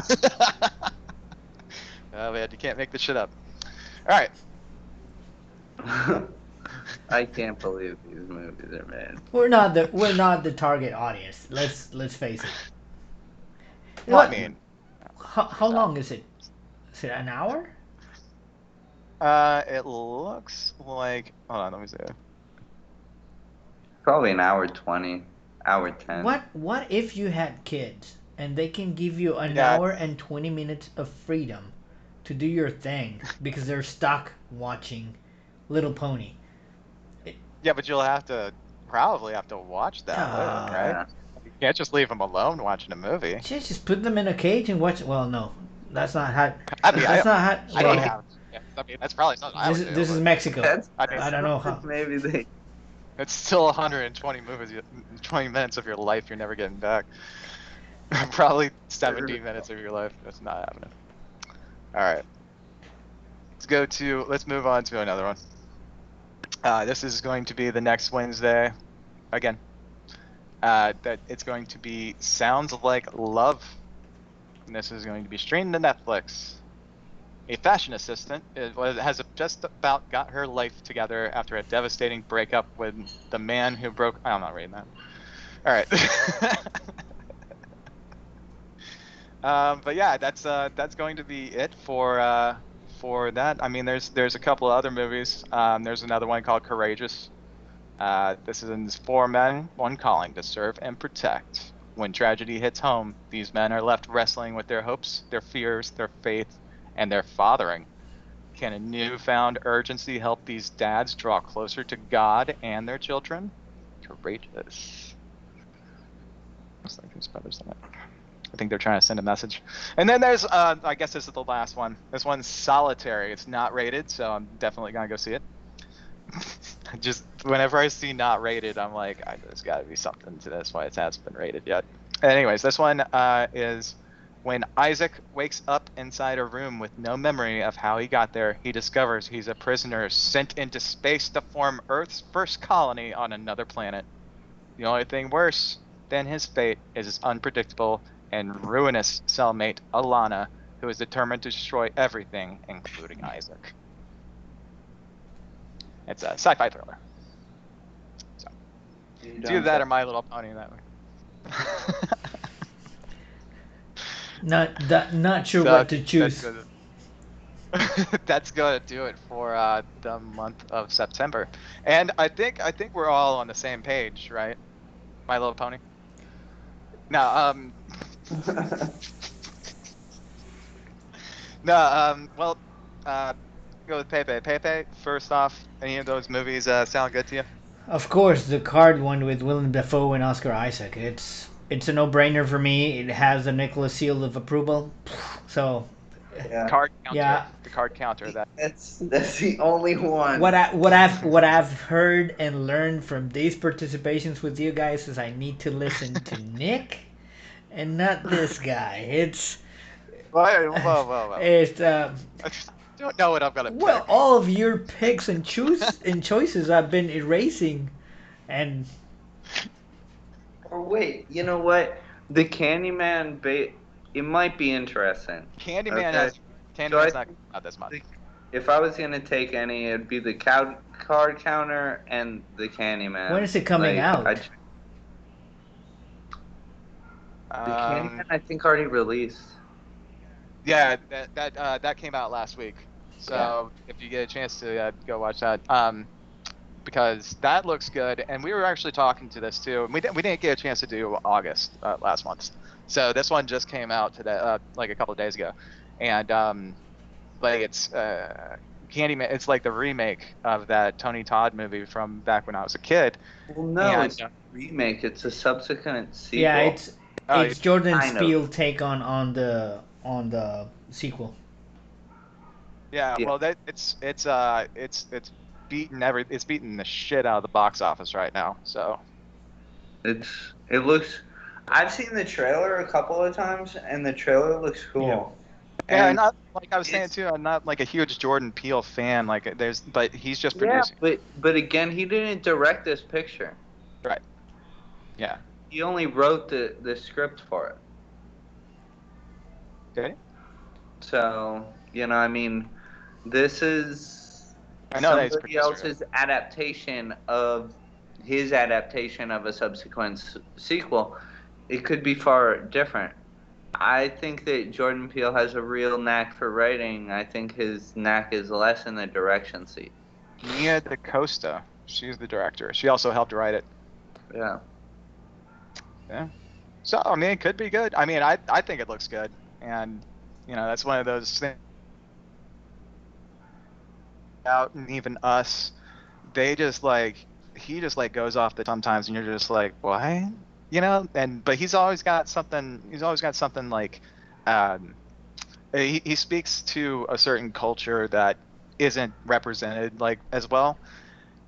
Oh man, you can't make this shit up. All right. I can't believe these movies are made. We're not the target audience. Let's face it. Well, I mean, how long is it? Is it an hour? it looks like. Hold on, let me see. Probably an hour 20, hour 10. What if you had kids and they can give you an Yeah. hour and 20 minutes of freedom to do your thing because they're stuck watching Little Pony? Yeah, but you'll probably have to watch that later, right? Yeah. You can't just leave them alone watching a movie. Just put them in a cage and watch. Well, no, that's not how. I mean, That's not how. I don't well, have. Yeah, I mean, that's probably something I would do. This is but Mexico. I don't know how. Maybe they. It's still 120 movies, 20 minutes of your life you're never getting back. Probably 70 minutes of your life. That's not happening. All right. Let's move on to another one. This is going to be the next Wednesday. Again. That it's going to be Sounds Like Love. And this is going to be streamed to Netflix. A fashion assistant has just about got her life together after a devastating breakup with the man who broke. I'm not reading that. All right. But yeah, that's going to be it for that. I mean, there's a couple of other movies. There's another one called Courageous. This is 4 men, 1 calling to serve and protect. When tragedy hits home, these men are left wrestling with their hopes, their fears, their faith, and their fathering. Can a newfound urgency help these dads draw closer to God and their children? Courageous. Looks like there's brothers in it. I think they're trying to send a message. And then there's, I guess this is the last one. This one's Solitary. It's not rated, so I'm definitely gonna go see it. Just whenever I see not rated, I'm like, there's got to be something to this. Why it hasn't been rated yet. Anyways, this one is when Isaac wakes up inside a room with no memory of how he got there. He discovers he's a prisoner sent into space to form Earth's first colony on another planet. The only thing worse than his fate is his unpredictable and ruinous cellmate Alana, who is determined to destroy everything, including Isaac. It's a sci-fi thriller. So, do that or My Little Pony that way. Not sure what to choose. That's going to do it for the month of September. And I think we're all on the same page, right? My Little Pony. No, well, go with Pepe. Pepe, first off, any of those movies sound good to you? Of course, the card one with Willem Dafoe and Oscar Isaac. It's a no-brainer for me. It has the Nicholas seal of approval. So, Yeah. Card counter. Yeah. The card counter. That. That's the only one. What I've heard and learned from these participations with you guys is I need to listen to Nick and not this guy. Whoa. It's I just don't know what I'm gonna well, pick. all of your picks and choices I've been erasing, and Or wait, you know what? The Candyman it might be interesting. Candyman Okay. has. So I Candyman's not think out this month. if I was gonna take any, it'd be the card counter and the Candyman. when is it coming out? The Candyman, I think, already released. Yeah, that came out last week. So if you get a chance to go watch that, because that looks good, and we were actually talking to this too. We didn't get a chance to do August last month, so this one just came out today, like a couple of days ago, and like it's Candyman. It's like the remake of that Tony Todd movie from back when I was a kid. Well, no, And, it's not a remake. It's a subsequent sequel. Yeah, it's Jordan kind of. Peele take on the sequel. Yeah, Yeah. well, it's beating the shit out of the box office right now. So It looks. I've seen the trailer a couple of times, and the trailer looks cool. yeah, And not like I was saying too. I'm not like a huge Jordan Peele fan. Like but he's just yeah, producing. but again, he didn't direct this picture. Right. Yeah. He only wrote the script for it. Okay. So I mean, this is I know that he's somebody producer. else's adaptation of his adaptation of a subsequent sequel. It could be far different. I think that Jordan Peele has a real knack for writing. I think his knack is less in the direction seat. Nia DaCosta. She's the director. She also helped write it. Yeah. Yeah. So I mean, it could be good. I mean, I think it looks good, and that's one of those things. Out and even us, they just he just goes off the sometimes, and you're just like, what? But he's always got something. He's always got something like, he speaks to a certain culture that isn't represented as well.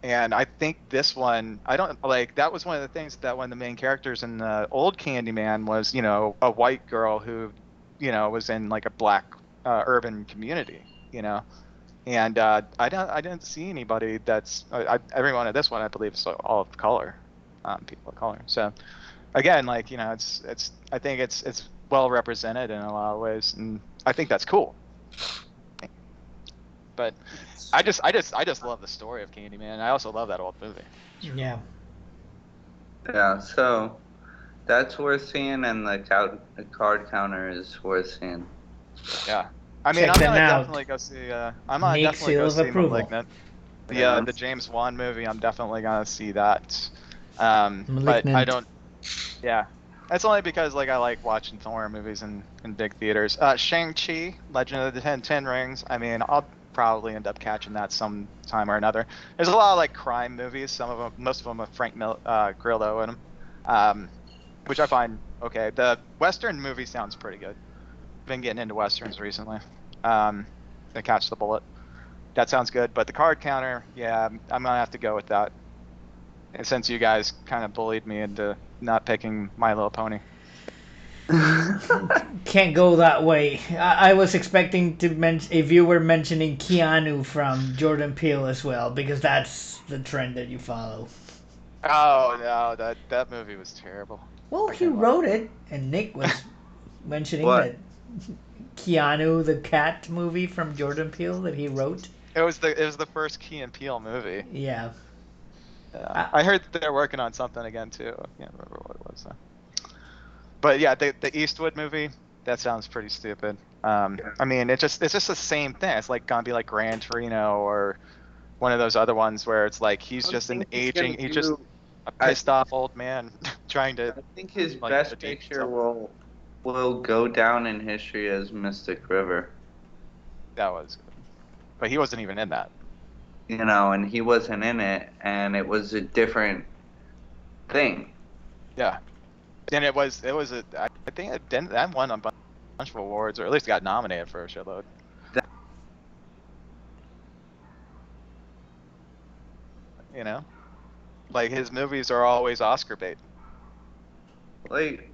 And I think this one, I don't that was one of the things that one of the main characters in the old Candyman was, a white girl who, was in like a black urban community, and I didn't see anybody that's everyone at this one I believe is all of color, people of color. So again, it's I think it's well represented in a lot of ways, and I think that's cool. But I just love the story of Candyman. I also love that old movie. Yeah. Yeah. So that's worth seeing, and the card counter is worth seeing. Yeah. I mean, Check I'm them gonna out. definitely go see. I'm gonna Nick definitely go seal of see approval. *Malignant*. Yeah. The James Wan movie. I'm definitely gonna see that. But I Malignant. don't. Yeah, that's only because I like watching horror movies in big theaters. Shang-Chi, Legend of the Ten Rings. I mean, I'll probably end up catching that sometime or another. There's a lot of crime movies. Some of them, most of them, have Frank Grillo in them, which I find okay. The Western movie sounds pretty good. Been getting into Westerns recently. To Catch the Bullet. That sounds good. But the card counter, yeah, I'm gonna have to go with that. And since you guys kind of bullied me into not picking My Little Pony. Can't go that way. I was expecting to mention if you were mentioning Keanu from Jordan Peele as well, because that's the trend that you follow. Oh no, that movie was terrible. Well, he wrote it, and Nick was mentioning What? that Keanu the Cat movie from Jordan Peele that he wrote. It was the first Key and Peele movie. Yeah. I heard that they're working on something again too. I can't remember what it was. But yeah, the Eastwood movie, that sounds pretty stupid. I mean, it's just the same thing. It's gonna be like Gran Torino or one of those other ones where it's he's just an aging, he's just a pissed off old man trying to. I think his best picture will go down in history as Mystic River. That was good. But he wasn't even in that. And he wasn't in it, and it was a different thing. Yeah. And I think that one bunch of awards, or at least got nominated for a shitload. You know, like his movies are always Oscar bait. Like,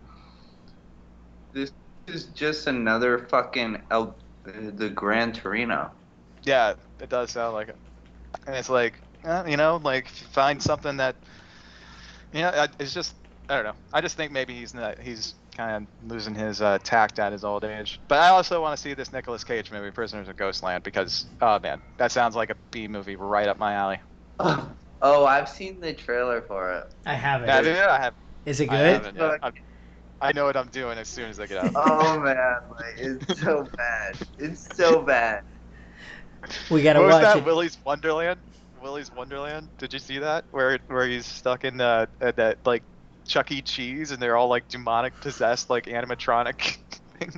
this is just another fucking the Gran Torino. Yeah, it does sound like it. And it's like, you know, like find something that, you know, it's just, I don't know. I just think maybe he's kind of losing his tact at his old age. But I also want to see this Nicolas Cage movie, Prisoners of Ghostland, because, oh man, that sounds like a B movie right up my alley. Oh, I've seen the trailer for it. I haven't. I have. Is it I good? haven't yet. I know what I'm doing as soon as I get out. Oh man, like it's so bad. It's so bad. We gotta What was watch that? it. Willy's Wonderland. Willy's Wonderland. Did you see that? Where he's stuck in that like Chuck E. Cheese, and they're all like demonic possessed, like animatronic thing.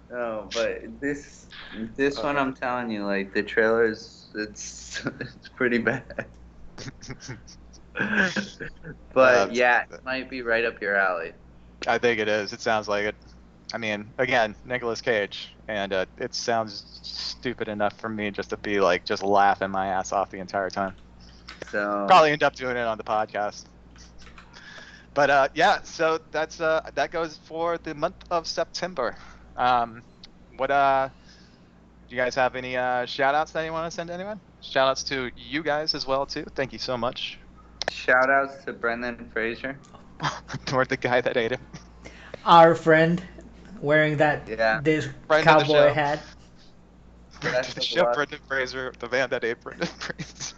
No, but this one, I'm telling you, like the trailers, it's pretty bad. But yeah, it might be right up your alley. I think it is. It sounds like it. I mean, again, Nicolas Cage, and it sounds stupid enough for me just to be like just laughing my ass off the entire time. So Probably end up doing it on the podcast. But yeah, so that's that goes for the month of September. What do you guys have any shout outs that you want to send to anyone? Shout outs to you guys as well too. Thank you so much. shout outs to Brendan Fraser. Or the guy that ate him. Our friend wearing this Friend of the cowboy show. hat. Best The of show luck. Brendan Fraser, the man that ate Brendan Fraser.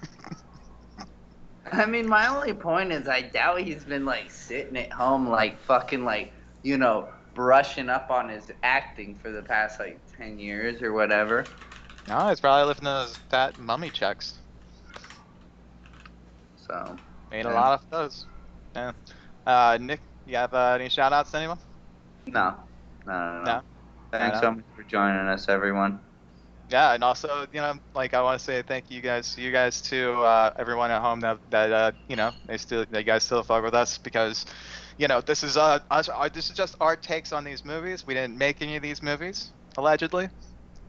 I mean, my only point is I doubt he's been like sitting at home like fucking like, you know, brushing up on his acting for the past like 10 years or whatever. No, he's probably living those fat mummy checks. So Made Yeah. a lot of those. Yeah. Nick, you have any shout outs to anyone? no. No? Thanks No. so much for joining us, everyone. Yeah, and also, you know, like I want to say thank you guys to everyone at home that you know, they guys still fuck with us, because, you know, this is this is just our takes on these movies. We didn't make any of these movies, allegedly.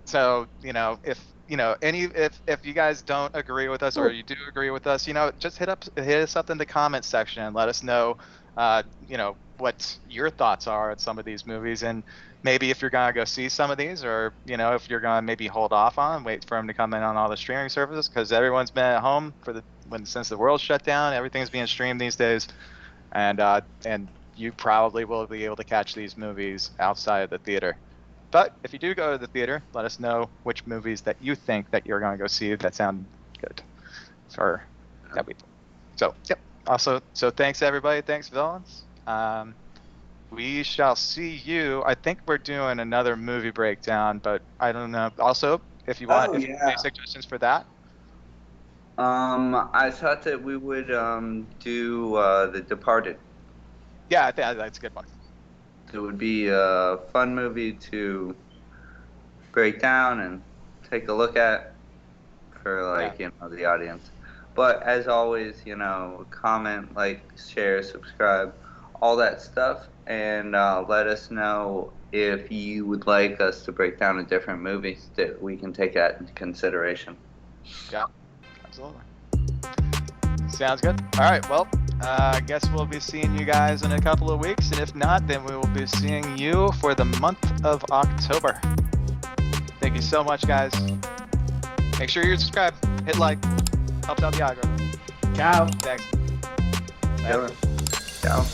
So, you know, if you guys don't agree with us, or you do agree with us, you know, just hit us up in the comments section and let us know, you know, what your thoughts are on some of these movies, and maybe if you're gonna go see some of these, or, you know, if you're gonna maybe hold off on, wait for them to come in on all the streaming services, because everyone's been at home since the world shut down. Everything's being streamed these days, and you probably will be able to catch these movies outside of the theater. But if you do go to the theater, let us know which movies that you think that you're going to go see that sound good for that week. So, yep. Also, so thanks everybody. Thanks, villains. We shall see you. I think we're doing another movie breakdown, but I don't know. Also, if you want, if you have any suggestions for that. I thought that we would do The Departed. Yeah, I think that's a good one. It would be a fun movie to break down and take a look at for, like, you know, the audience. But as always, you know, comment, like, share, subscribe, all that stuff, and let us know if you would like us to break down a different movie that we can take that into consideration. Yeah, absolutely. Sounds good. All right, well, I guess we'll be seeing you guys in a couple of weeks, and if not, then we will be seeing you for the month of October. Thank you so much, guys. Make sure you subscribe, hit like, helps out the algorithm. Ciao. Thanks. Ciao.